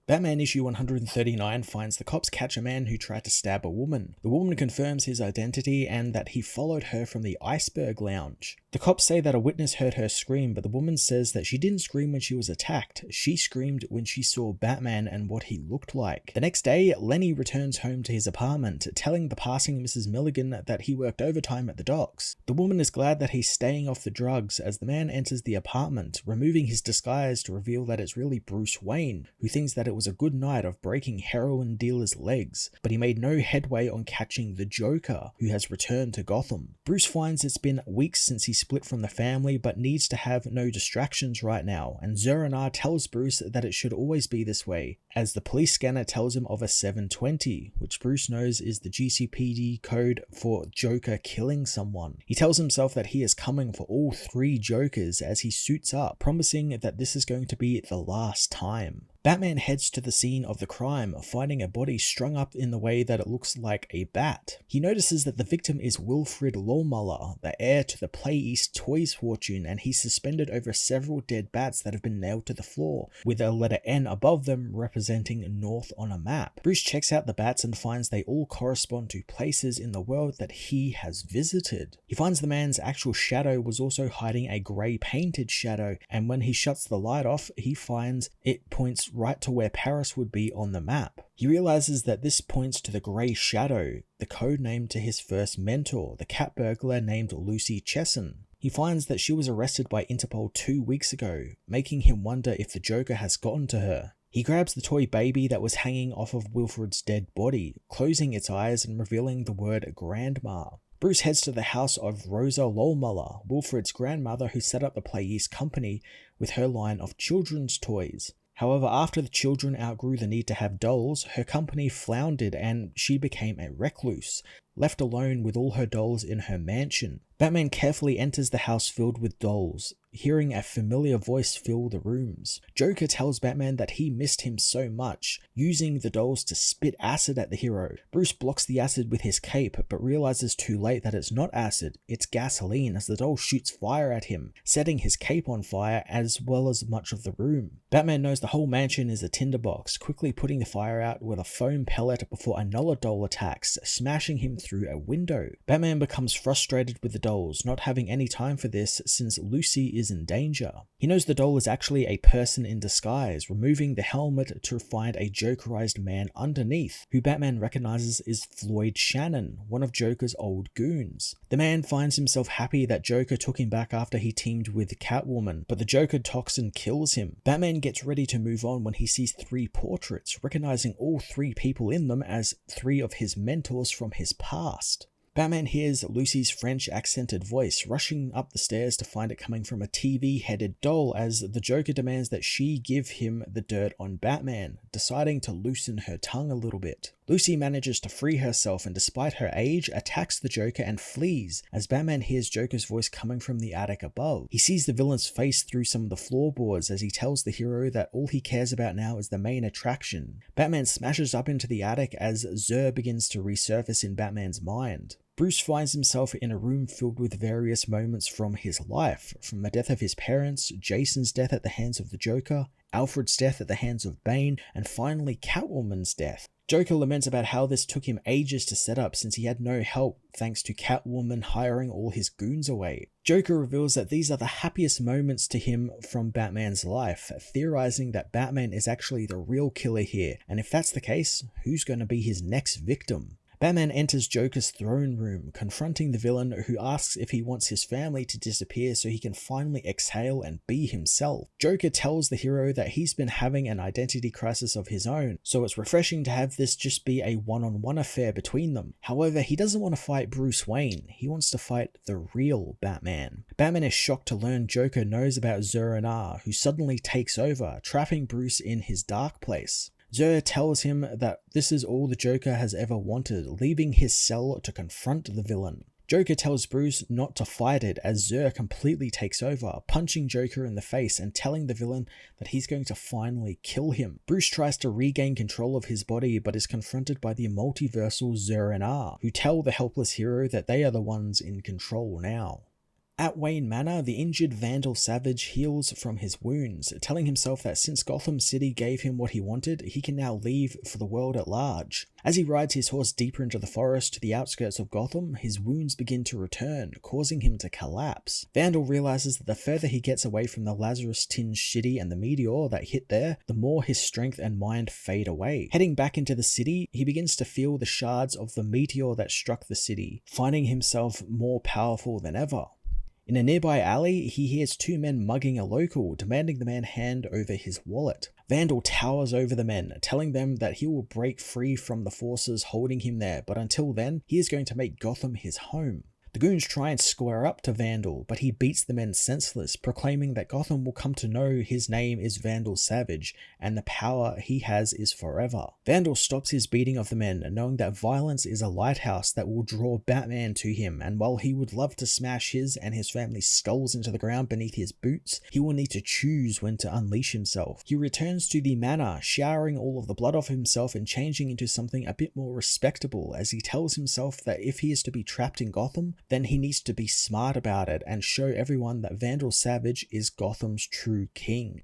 Batman issue 139 finds the cops catch a man who tried to stab a woman. The woman confirms his identity and that he followed her from the Iceberg Lounge. The cops say that a witness heard her scream, but the woman says that she didn't scream when she was attacked. She screamed when she saw Batman and what he looked like. The next day, Lenny returns home to his apartment, telling the passing Mrs. Milligan that he worked overtime at the docks. The woman is glad that he's staying off the drugs as the man enters the apartment, removing his disguise to reveal that it's really Bruce Wayne, who thinks that it was a good night of breaking heroin dealers' legs, but he made no headway on catching the Joker, who has returned to Gotham. Bruce finds it's been weeks since he split from the family, but needs to have no distractions right now, and Zur-En-Arrh tells Bruce that it should always be this way, as the police scanner tells him of a 720, which Bruce knows is the GCPD code for Joker killing someone. He tells himself that he is coming for all 3 Jokers as he suits up, promising that this is going to be the last time. Batman heads to the scene of the crime, finding a body strung up in the way that it looks like a bat. He notices that the victim is Wilfred Lohmuller, the heir to the Play East Toys fortune, and he's suspended over several dead bats that have been nailed to the floor, with a letter N above them representing north on a map. Bruce checks out the bats and finds they all correspond to places in the world that he has visited. He finds the man's actual shadow was also hiding a grey painted shadow, and when he shuts the light off, he finds it points right to where Paris would be on the map. He realizes that this points to the Grey Shadow, the code name to his first mentor, the cat burglar named Lucy Chesson. He finds that she was arrested by Interpol 2 weeks ago, making him wonder if the Joker has gotten to her. He grabs the toy baby that was hanging off of Wilfred's dead body, closing its eyes and revealing the word Grandma. Bruce heads to the house of Rosa Lohmuller, Wilfred's grandmother who set up the Play East company with her line of children's toys. However, after the children outgrew the need to have dolls, her company floundered and she became a recluse, left alone with all her dolls in her mansion. Batman carefully enters the house filled with dolls, hearing a familiar voice fill the rooms. Joker tells Batman that he missed him so much, using the dolls to spit acid at the hero. Bruce blocks the acid with his cape, but realizes too late that it's not acid, it's gasoline, as the doll shoots fire at him, setting his cape on fire as well as much of the room. Batman knows the whole mansion is a tinderbox, quickly putting the fire out with a foam pellet before another doll attacks, smashing him through a window. Batman becomes frustrated with the dolls, not having any time for this since Lucy is in danger. He knows the doll is actually a person in disguise, removing the helmet to find a Jokerized man underneath, who Batman recognizes is Floyd Shannon, one of Joker's old goons. The man finds himself happy that Joker took him back after he teamed with Catwoman, but the Joker toxin kills him. Batman gets ready to move on when he sees 3 portraits, recognizing all 3 people in them as 3 of his mentors from his past. Batman hears Lucy's French-accented voice, rushing up the stairs to find it coming from a TV-headed doll as the Joker demands that she give him the dirt on Batman, deciding to loosen her tongue a little bit. Lucy manages to free herself and despite her age, attacks the Joker and flees as Batman hears Joker's voice coming from the attic above. He sees the villain's face through some of the floorboards as he tells the hero that all he cares about now is the main attraction. Batman smashes up into the attic as Zur begins to resurface in Batman's mind. Bruce finds himself in a room filled with various moments from his life, from the death of his parents, Jason's death at the hands of the Joker, Alfred's death at the hands of Bane, and finally Catwoman's death. Joker laments about how this took him ages to set up since he had no help thanks to Catwoman hiring all his goons away. Joker reveals that these are the happiest moments to him from Batman's life, theorizing that Batman is actually the real killer here, and if that's the case, who's going to be his next victim? Batman enters Joker's throne room, confronting the villain who asks if he wants his family to disappear so he can finally exhale and be himself. Joker tells the hero that he's been having an identity crisis of his own, so it's refreshing to have this just be a one-on-one affair between them. However, he doesn't want to fight Bruce Wayne, he wants to fight the real Batman. Batman is shocked to learn Joker knows about Zur-En-Arrh, who suddenly takes over, trapping Bruce in his dark place. Zur tells him that this is all the Joker has ever wanted, leaving his cell to confront the villain. Joker tells Bruce not to fight it as Zur completely takes over, punching Joker in the face and telling the villain that he's going to finally kill him. Bruce tries to regain control of his body but is confronted by the multiversal Zur-En-Arrh, who tell the helpless hero that they are the ones in control now. At Wayne Manor, the injured Vandal Savage heals from his wounds, telling himself that since Gotham City gave him what he wanted, he can now leave for the world at large. As he rides his horse deeper into the forest to the outskirts of Gotham, his wounds begin to return, causing him to collapse. Vandal realizes that the further he gets away from the Lazarus-tinged city and the meteor that hit there, the more his strength and mind fade away. Heading back into the city, he begins to feel the shards of the meteor that struck the city, finding himself more powerful than ever. In a nearby alley, he hears two men mugging a local, demanding the man hand over his wallet. Vandal towers over the men, telling them that he will break free from the forces holding him there, but until then, he is going to make Gotham his home. The goons try and square up to Vandal, but he beats the men senseless, proclaiming that Gotham will come to know his name is Vandal Savage, and the power he has is forever. Vandal stops his beating of the men, knowing that violence is a lighthouse that will draw Batman to him, and while he would love to smash his and his family's skulls into the ground beneath his boots, he will need to choose when to unleash himself. He returns to the manor, showering all of the blood off himself and changing into something a bit more respectable, as he tells himself that if he is to be trapped in Gotham, then he needs to be smart about it and show everyone that Vandal Savage is Gotham's true king.